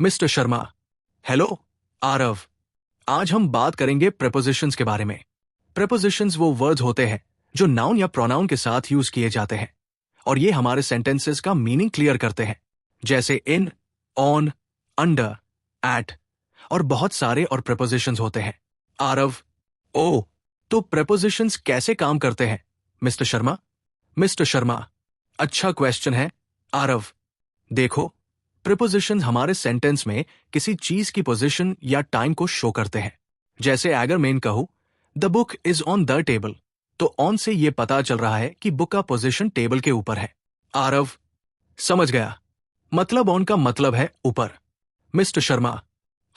Mister Sharma. Hello Aarav. आज हम बात करेंगे प्रेपोजिशंस के बारे में। प्रेपोजिशंस वो वर्ड्स होते हैं जो नाउन या प्रोनाउन के साथ यूज किए जाते हैं और ये हमारे सेंटेंसेस का मीनिंग क्लियर करते हैं, जैसे इन, ऑन, अंडर, एट और बहुत सारे और प्रेपोजिशंस होते हैं। आरव: ओ, तो प्रेपोजिशंस कैसे काम करते हैं मिस्टर शर्मा? मिस्टर शर्मा: अच्छा क्वेश्चन है आरव। देखो, प्रीपोजिशंस हमारे सेंटेंस में किसी चीज की पोजीशन या टाइम को शो करते हैं। जैसे अगर मैं कहूं the book is on the table, तो ऑन से यह पता चल रहा है कि बुक का पोजीशन टेबल के ऊपर है। आरव: समझ गया, मतलब ऑन का मतलब है ऊपर। मिस्टर शर्मा: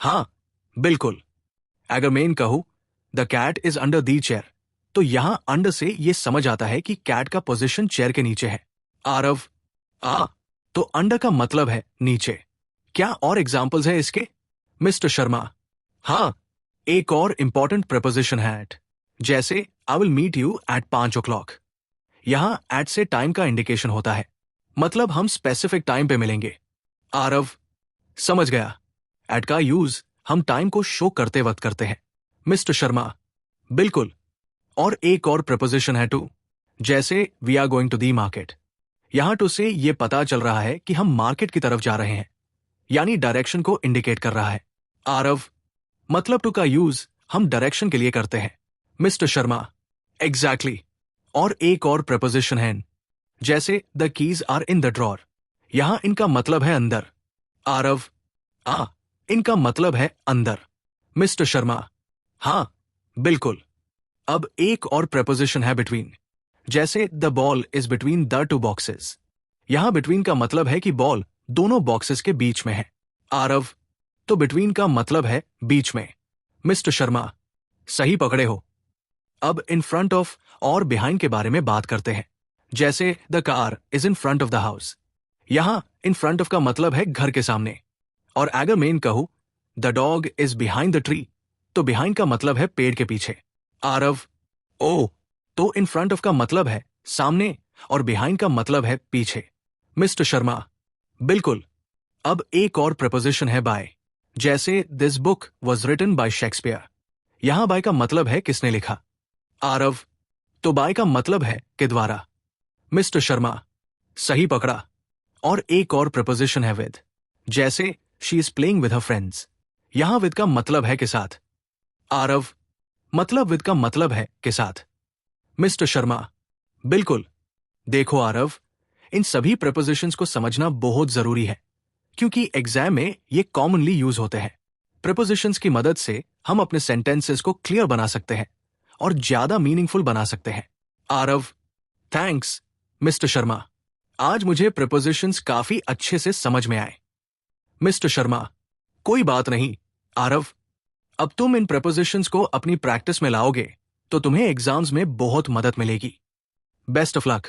हां, बिल्कुल। अगर मैं कहूं the cat is under the chair, तो यहां अंडर से यह समझ आता है कि कैट का पोजीशन चेयर के नीचे है। आरव: तो अंडर का मतलब है नीचे। क्या और एग्जाम्पल्स है इसके? मिस्टर शर्मा: हाँ, एक और इंपॉर्टेंट प्रेपोजिशन है एट, जैसे I will meet you at 5 o'clock। यहां एट से टाइम का इंडिकेशन होता है, मतलब हम स्पेसिफिक टाइम पे मिलेंगे। आरव: समझ गया, एट का यूज हम टाइम को शो करते वक्त करते हैं। मिस्टर शर्मा: बिल्कुल। और एक और प्रेपोजिशन है टू, जैसे we are going to the market. यहां टू से यह पता चल रहा है कि हम मार्केट की तरफ जा रहे हैं, यानी डायरेक्शन को इंडिकेट कर रहा है। आरव: मतलब टू का यूज हम डायरेक्शन के लिए करते हैं। Mister Sharma: exactly. और एक और प्रेपोजिशन है, जैसे the keys are in the drawer. यहां इनका मतलब है अंदर। आरव: इनका मतलब है अंदर। मिस्टर शर्मा: हां, बिल्कुल। अब एक और प्रेपोजिशन है बिटवीन, जैसे the ball is between the two boxes. यहां बिटवीन का मतलब है कि बॉल दोनों बॉक्सेस के बीच में है। आरव: तो बिटवीन का मतलब है बीच में। मिस्टर शर्मा: सही पकड़े हो। अब इन फ्रंट ऑफ और बिहाइंड के बारे में बात करते हैं, जैसे the car is in front of the house. यहां इन फ्रंट ऑफ का मतलब है घर के सामने। और अगर मैं कहूं the dog is behind the tree, तो बिहाइंड का मतलब है पेड़ के पीछे। आरव: ओ, तो इन फ्रंट ऑफ का मतलब है सामने और बिहाइंड का मतलब है पीछे। मिस्टर शर्मा: बिल्कुल। अब एक और प्रेपोजिशन है बाय, जैसे this book was written by Shakespeare. यहां बाय का मतलब है किसने लिखा। आरव: तो बाय का मतलब है के द्वारा। मिस्टर शर्मा: सही पकड़ा। और एक और प्रेपोजिशन है विद, जैसे she is playing with her friends. यहां विद का मतलब है के साथ। आरव: मतलब विद का मतलब है के साथ। मिस्टर शर्मा: बिल्कुल। देखो आरव, इन सभी प्रेपोजिशंस को समझना बहुत जरूरी है, क्योंकि एग्जाम में ये कॉमनली यूज होते हैं। प्रेपोजिशंस की मदद से हम अपने सेंटेंसेस को क्लियर बना सकते हैं और ज्यादा मीनिंगफुल बना सकते हैं। आरव: थैंक्स मिस्टर शर्मा, आज मुझे प्रेपोजिशंस काफी अच्छे से समझ में आए। मिस्टर शर्मा: कोई बात नहीं आरव, अब तुम इन प्रेपोजिशंस को अपनी प्रैक्टिस में लाओगे तो तुम्हें एग्जाम्स में बहुत मदद मिलेगी। Best of luck.